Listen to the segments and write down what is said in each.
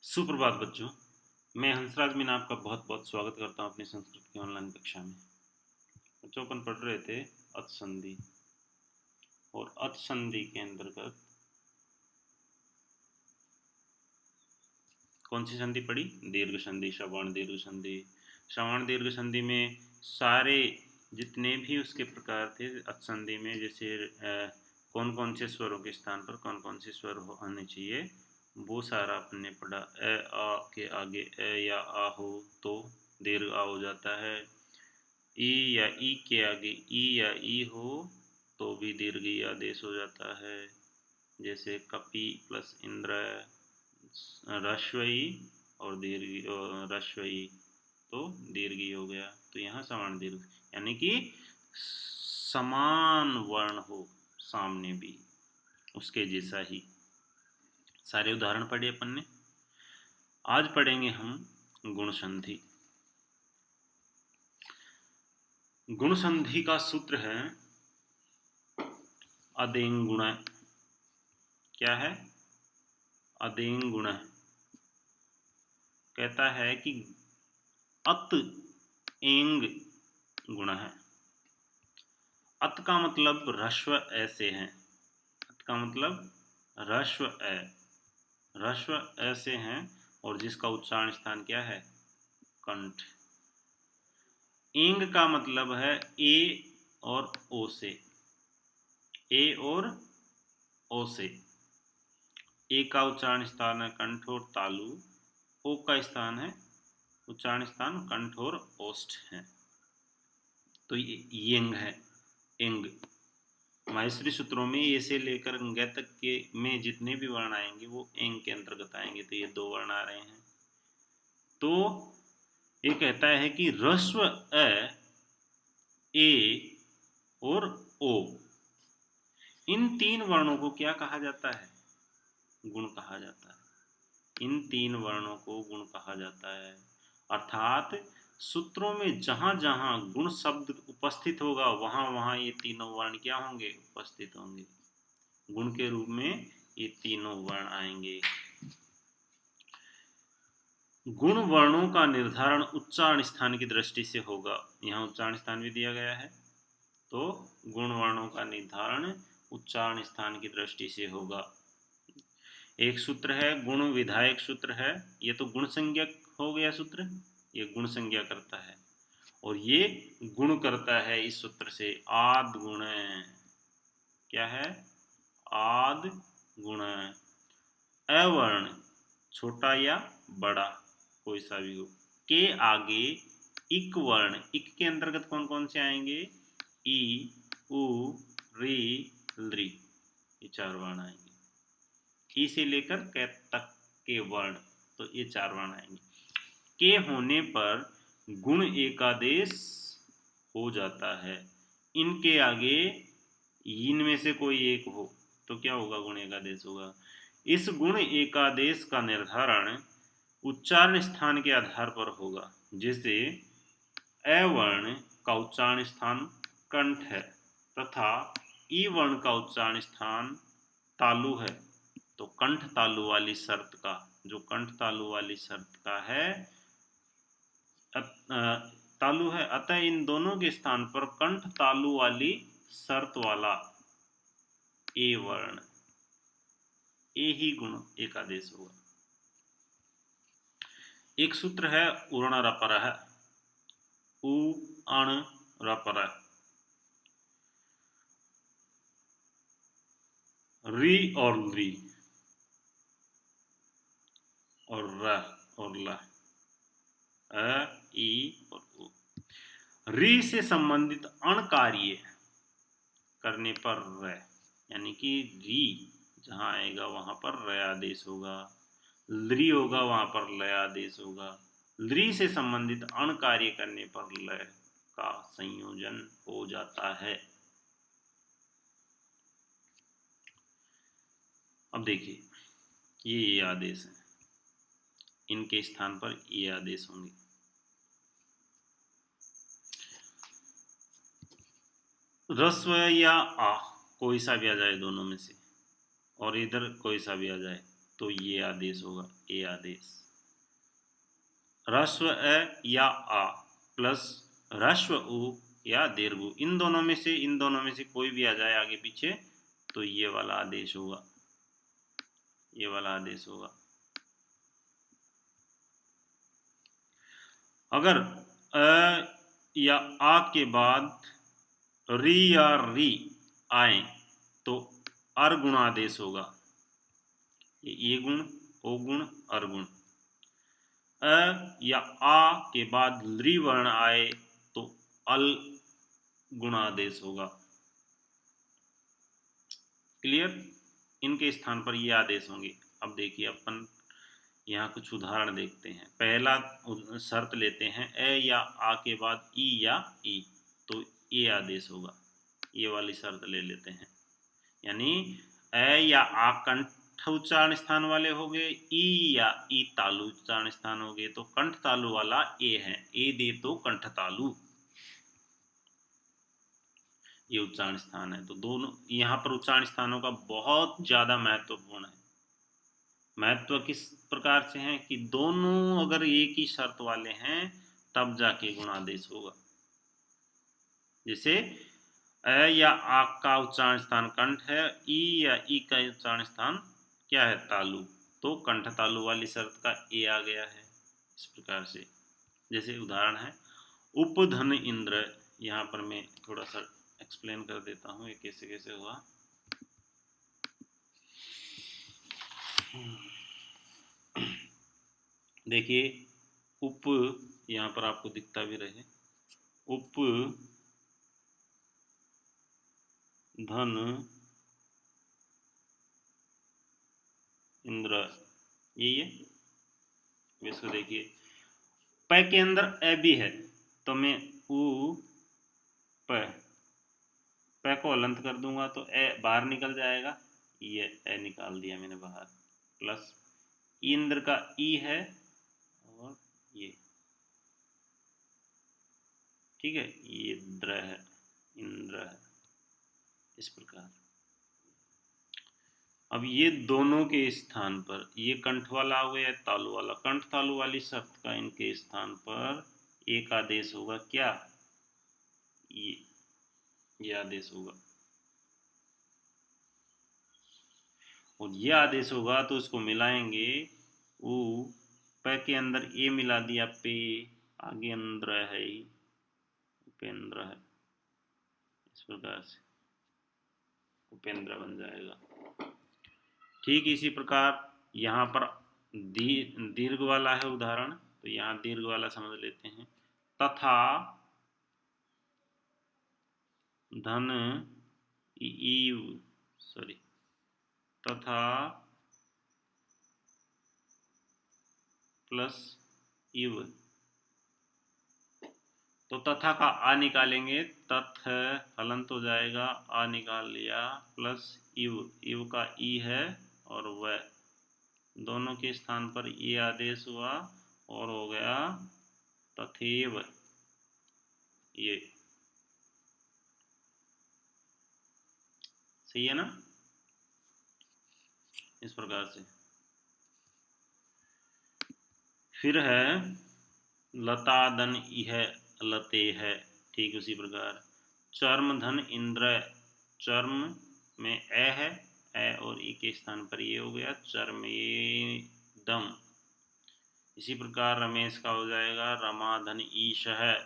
सुप्रभात बच्चों। मैं हंसराज मीना आपका बहुत बहुत स्वागत करता हूं अपनी संस्कृत की ऑनलाइन कक्षा में। बच्चों अपन पढ़ रहे थे अथ संधि और अथ संधि के अंतर्गत कौन सी संधि पढ़ी? दीर्घ संधि, श्रवण दीर्घ संधि। श्रवण दीर्घ संधि में सारे जितने भी उसके प्रकार थे अथ संधि में, जैसे कौन कौन से स्वरों के स्थान पर कौन कौन से स्वर होने चाहिए, वो सारा अपन ने पढ़ा। ए आ के आगे ए या आ हो तो दीर्घ आ हो जाता है। ई या ई के आगे ई या ई हो तो भी दीर्घ ई आदेश हो जाता है। जैसे कपि प्लस इंद्र, रश्वई और दीर्घ रश्वई तो दीर्घ ई हो गया। तो यहाँ सवर्ण दीर्घ यानी कि समान वर्ण हो सामने भी उसके जैसा ही। सारे उदाहरण पढ़े अपन ने। आज पढ़ेंगे हम गुण संधि। गुण संधि का सूत्र है अदेंग गुण। क्या है? अदेंग गुण। कहता है कि अत एंग गुण है। अत का मतलब ह्रस्व ए से है। अत का मतलब ह्रस्व ए, ह्रस्व ए से है और जिसका उच्चारण स्थान क्या है? कंठ। एंग का मतलब है ए और ओ से, ए और ओ से। ए का उच्चारण स्थान है कंठ और तालु, ओ का स्थान है उच्चारण स्थान कंठ और ओष्ठ है। तो ये यंग है, एंग। माहेश्वरी सूत्रों में ए से लेकर ग तक के में जितने भी वर्ण आएंगे वो एंग के अंतर्गत आएंगे। तो ये दो वर्ण आ रहे हैं। तो ये कहता है कि ह्रस्व अ, ए और ओ, इन तीन वर्णों को क्या कहा जाता है? गुण कहा जाता है। इन तीन वर्णों को गुण कहा जाता है। अर्थात सूत्रों में जहां जहां गुण शब्द उपस्थित होगा वहां वहां ये तीनों वर्ण क्या होंगे? उपस्थित होंगे। गुण के रूप में ये तीनों वर्ण आएंगे। गुण वर्णों का निर्धारण उच्चारण स्थान की दृष्टि से होगा। यहाँ उच्चारण स्थान भी दिया गया है। तो गुण वर्णों का निर्धारण उच्चारण स्थान की दृष्टि से होगा। एक सूत्र है गुण विधायक सूत्र है। ये तो गुण संज्ञक हो गया सूत्र, ये गुण संज्ञा करता है और ये गुण करता है इस सूत्र से आद गुण। क्या है? आद गुण। अवर्ण छोटा या बड़ा कोई सा भी हो, के आगे इक वर्ण, इक के अंतर्गत कौन कौन से आएंगे? ई, उ, री, लृ, ये चार वर्ण आएंगे। ई से लेकर क तक के वर्ण, तो ये चार वर्ण आएंगे। के होने पर गुण एकादेश हो जाता है। इनके आगे इनमें से कोई एक हो तो क्या होगा? गुण एकादेश होगा। इस गुण एकादेश का निर्धारण उच्चारण स्थान के आधार पर होगा। जैसे अ वर्ण का उच्चारण स्थान कंठ है तथा ई वर्ण का उच्चारण स्थान तालु है। तो कंठ तालु वाली शर्त का, जो कंठ तालु वाली शर्त का है, तालु है, अतः इन दोनों के स्थान पर कंठ तालु वाली शर्त वाला ए वर्ण, ए ही गुण एकादेश होगा। एक सूत्र है उर्ण रपर है, उ अण रपर, री और ली और र और ल, अ ई और उ। री से संबंधित अण कार्य करने पर र, यानी कि री जहां आएगा वहां पर र आदेश होगा। लृ होगा वहां पर ल आदेश होगा। लृ से संबंधित अण कार्य करने पर ल का संयोजन हो जाता है। अब देखिए ये आदेश है, इनके स्थान पर ये आदेश होंगे। ह्रस्व या आ कोई सा भी आ जाए दोनों में से, और इधर कोई सा भी आ जाए, तो ये आदेश होगा, ए आदेश। ह्रस्व अ या आ प्लस ह्रस्व उ या दीर्घ उ, इन दोनों में से कोई भी आ जाए आगे पीछे तो ये वाला आदेश होगा, ये वाला आदेश होगा। अगर अ या आ के बाद री या री आए तो अर गुण आदेश होगा। ये गुण, ओ गुण, अर गुण। अ या आ के बाद ली वर्ण आए तो अल गुण आदेश होगा। क्लियर? इनके स्थान पर ये आदेश होंगे। अब देखिए अपन यहाँ कुछ उदाहरण देखते हैं। पहला शर्त लेते हैं, ए या आ के बाद ई या ई, तो ये आदेश होगा। ये वाली शर्त ले लेते हैं, यानी ए या आ कंठ उच्चारण स्थान वाले हो गए, ई या ई तालु उच्चारण स्थान हो गए, तो कंठ तालु वाला ए है, ए दे तो कंठ तालु, ये उच्चारण स्थान है। तो दोनों यहाँ पर उच्चारण स्थानों का बहुत ज्यादा महत्वपूर्ण है। महत्व किस प्रकार से है कि दोनों अगर एक ही शर्त वाले हैं तब जाके गुणादेश होगा। जैसे अ या आ का उच्चारण स्थान कंठ है, ई या ई का उच्चारण स्थान क्या है, तालु, तो कंठ तालु वाली शर्त का ए आ गया है। इस प्रकार से जैसे उदाहरण है उपधन इंद्र, यहाँ पर मैं थोड़ा सा एक्सप्लेन कर देता हूँ ये कैसे कैसे हुआ। देखिए उप, यहाँ पर आपको दिखता भी रहे, उप धन इंद्र, यही है। इसको देखिए प के अंदर ए भी है तो मैं उ प को हलंत कर दूंगा तो ए बाहर निकल जाएगा, ये ए निकाल दिया मैंने बाहर, प्लस इंद्र का ई है और ये, ठीक है, ये द्र है, इंद्र है, इस प्रकार। अब ये दोनों के स्थान पर ये कंठ वाला हो गया, तालु वाला, कंठ तालु वाली शब्द का इनके स्थान पर एक आदेश होगा, क्या, ये आदेश होगा। और ये आदेश होगा तो इसको मिलाएंगे, उ प के अंदर ए मिला दिया, पे आगे अंदर है ही, उपेंद्र है, इस प्रकार से उपेंद्र बन जाएगा। ठीक इसी प्रकार यहाँ पर दीर्घ वाला है उदाहरण, तो यहाँ दीर्घ वाला समझ लेते हैं। तथा धन ईव, सॉरी, तथा प्लस इव, तो तथा का आ निकालेंगे, तथ हलंत हो जाएगा, आ निकाल लिया, प्लस इव, इव का ई है और वह, दोनों के स्थान पर ये आदेश हुआ और हो गया तथैव, ये सही है ना, इस प्रकार से। फिर है लता धन इह लते है, ठीक उसी प्रकार चर्म धन इंद्र, चर्म में ए है, ए और ई के स्थान पर ये हो गया चर्मेदम। इसी प्रकार रमेश का हो जाएगा रमा धन ईश है,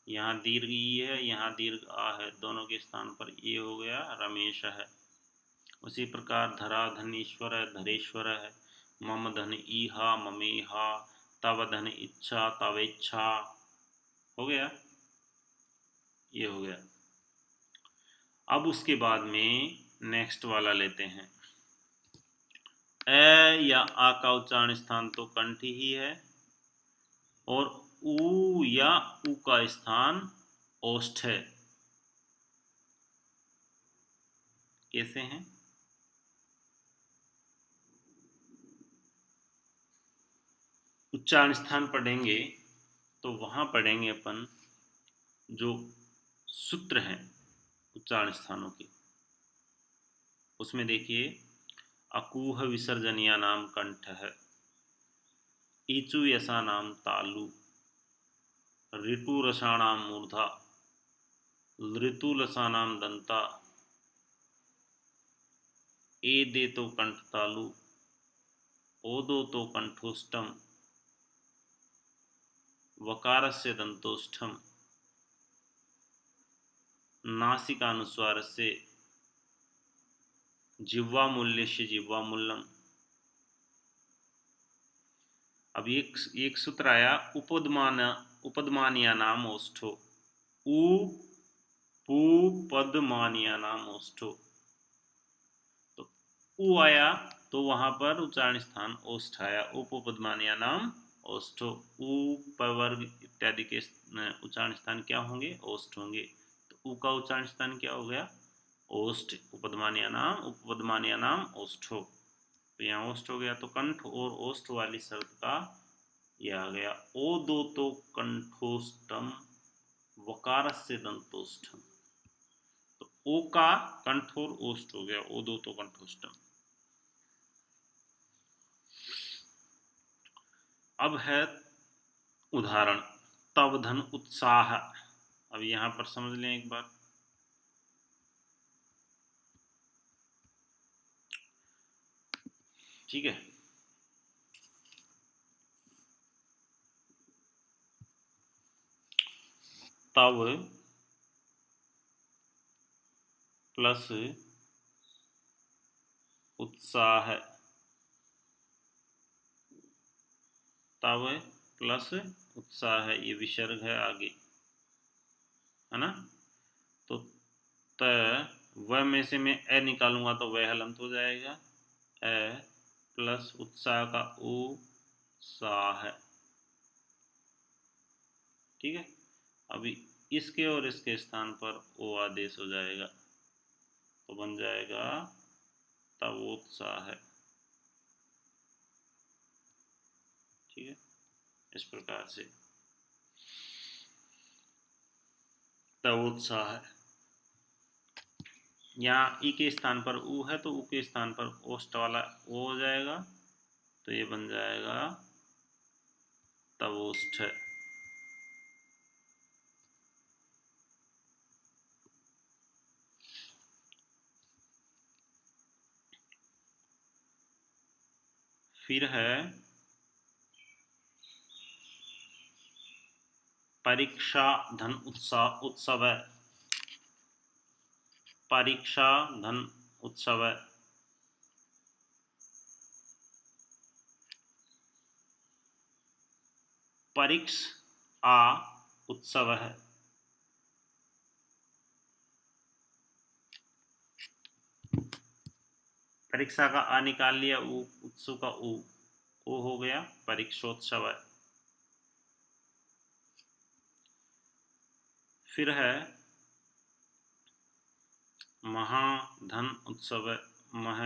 यहाँ दीर्घ ई है, यहाँ दीर्घ आ है, दोनों के स्थान पर ये हो गया रमेश है। उसी प्रकार धरा धन ईश्वर है, धरेश्वर है। मम धन ईहा ममेहा, तव धन इच्छा तवेच्छा, हो गया, ये हो गया। अब उसके बाद में नेक्स्ट वाला लेते हैं। ए या आ का उच्चारण स्थान तो कंठ ही है और उ या उ का स्थान ओष्ठ है। कैसे हैं? उच्चारण स्थान पढ़ेंगे तो वहां पढ़ेंगे अपन जो सूत्र हैं उच्चारण स्थानों के, उसमें देखिए अकूह विसर्जनीय नाम कंठ है। ईचु यसा नाम तालु। ऋतु रसाणाम मूर्धा। ऋतु लसानाम दंता। ए दे तो कंठ तालु। ओदो तो कंठोष्टम। वकारस्य दंतोष्ठम। नासिकानुस्वारस्य जिह्वामूल्यस्य जिह्वामूलम। अब एक सूत्र आया, उपदमानिया नाम ओष्ठो। उपदमानिया नाम ओष्ठो। तो उ आया तो वहां पर उच्चारण स्थान ओष्ठ आया। उपपदमानिया नाम ओष्ठो। उ पवर्ग इत्यादि के उच्चारण स्थान क्या होंगे? ओष्ठ होंगे। तो उ का उच्चारण स्थान क्या हो गया? ओष्ठ। उपपदमानिया नाम ओष्ठो। तो यहाँ ओष्ठ हो गया। तो कंठ और ओष्ठ वाली शब्द का यह आ गया। ओ दो तो कंठोष्टम वकारस्य दंतोष्ठम। तो ओ का कंठ और ओष्ठ हो गया। ओ दो तो कंठोष्टम। अब है उदाहरण। तव धन उत्साह। अब यहां पर समझ लें एक बार। ठीक है। तव प्लस उत्साह। तव प्लस उत्साह, ये विसर्ग है आगे, है ना। तो त व में से मैं ए निकालूंगा तो वह हलंत हो जाएगा। ए प्लस उत्साह का उ सा है। ठीक है। अभी इसके और इसके स्थान पर ओ आदेश हो जाएगा तो बन जाएगा तवोत्साह है। ठीक है। इस प्रकार से तवोत्साह है। यहाँ ई के स्थान पर उ है तो उ के स्थान पर ओष्ठ वाला ओ हो जाएगा तो ये बन जाएगा तवोष्ठ। फिर है परीक्षा धन उत्सव। परीक्षा धन उत्सव। परीक्ष आ उत्सव है। परीक्षा का आ निकाल लिया, उ उत्सव का उ ओ हो गया परीक्षोत्सव। फिर है महाधन उत्सव। मह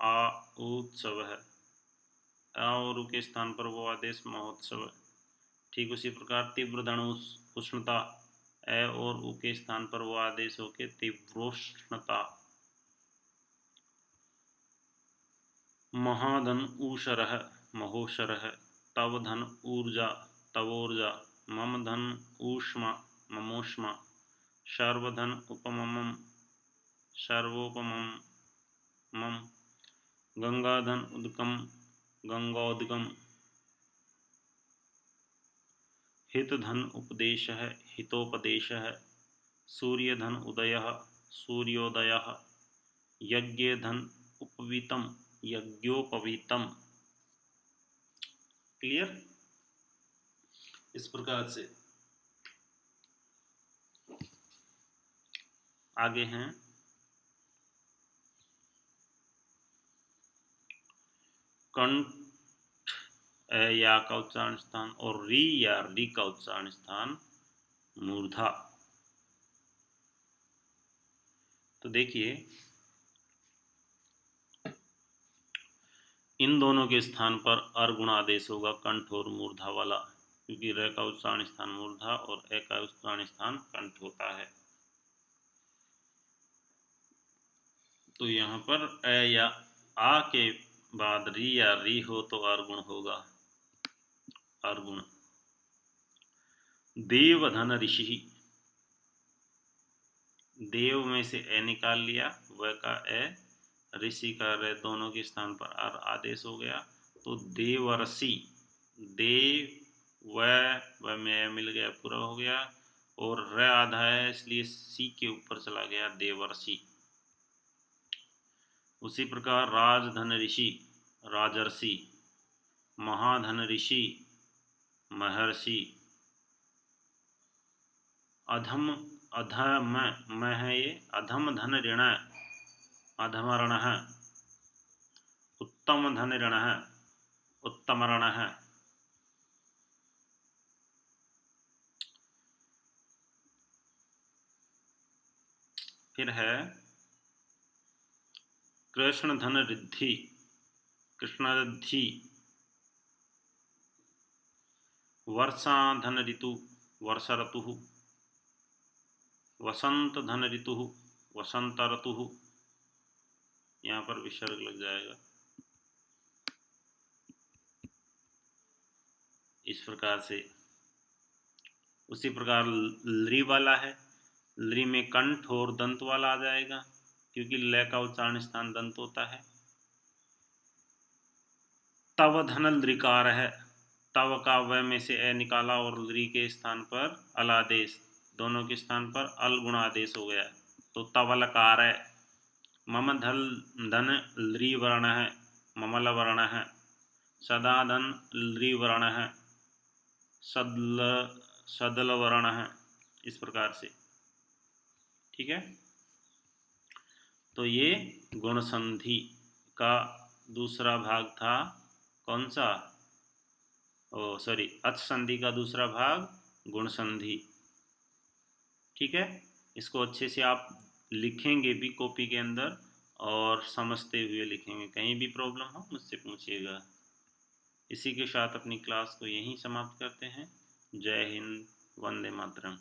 आ उत्सव है। आ और उ के स्थान पर वो आदेश महोत्सव। ठीक उसी प्रकार तीव्र धन उष्णता। ए और उ के स्थान पर वो आदेश हो के तीव्रोष्णता। महाधन ऊषर है, महोशर है। तव धन ऊर्जा, तवोर्जा। मम धन ऊष्मा, ममोष्मा। सर्वधन उपमम, सर्वोपमम मम। गंगाधन उदकम, गंगोदकम। हित धन उपदेश है, हितोपदेश है। सूर्य धन उदय, सूर्योदय। यज्ञ धन उपवीतम, यज्ञोपवीतम। क्लियर। इस प्रकार से आगे हैं कंठ या का उच्चारण स्थान और री या री का उच्चारण स्थान मूर्धा। तो देखिए इन दोनों के स्थान पर अर्गुण आदेश होगा कंठ और मूर्धा वाला, क्योंकि र का उच्चारण स्थान मूर्धा और ए का उच्चारण स्थान कंठ होता है। तो यहाँ पर ए या आ के बाद री या री हो तो अर्गुण होगा, अर्गुण। देव धन ऋषि, देव में से ए निकाल लिया, व का ए, ऋषि का रे, दोनों के स्थान पर अर आदेश हो गया, तो देवर्षि, देव व में ए मिल गया, पूरा हो गया, और र आधा है इसलिए सी के ऊपर चला गया, देवर्षि। उसी प्रकार राजधन ऋषि, राजर्षि, महाधन ऋषि, महर्षि, अधम, अधम में है ये, अधम धन ऋण, अधमरण है, उत्तम धन ऋण है, उत्तमरण है। फिर है कृष्ण धन रिद्धि, कृष्ण रिद्धि, वर्षा धन ऋतु, वर्षा ऋतु, वसंत धन ऋतु, वसंत ऋतु, यहाँ पर विसर्ग लग जाएगा। इस प्रकार से उसी प्रकार लृ वाला है, लृ में कंठ और दंत वाला आ जाएगा, क्योंकि ल का उच्चारण स्थान दंत होता है। तव धन लृकार है, तव का व में से ए निकाला और लृ के स्थान पर अलादेश, दोनों के स्थान पर अल गुण आदेश हो गया, तो तवलकार है। मम धल धन लृ वर्ण है, ममल वर्ण है। सदा धन लृ वर्ण है, सदल वर्ण है। इस प्रकार से, ठीक है। तो ये गुण संधि का दूसरा भाग था, कौन सा, ओ सॉरी, अच संधि का दूसरा भाग गुण संधि, ठीक है। इसको अच्छे से आप लिखेंगे भी कॉपी के अंदर, और समझते हुए लिखेंगे। कहीं भी प्रॉब्लम हो मुझसे पूछिएगा। इसी के साथ अपनी क्लास को यहीं समाप्त करते हैं। जय हिंद, वंदे मातरम।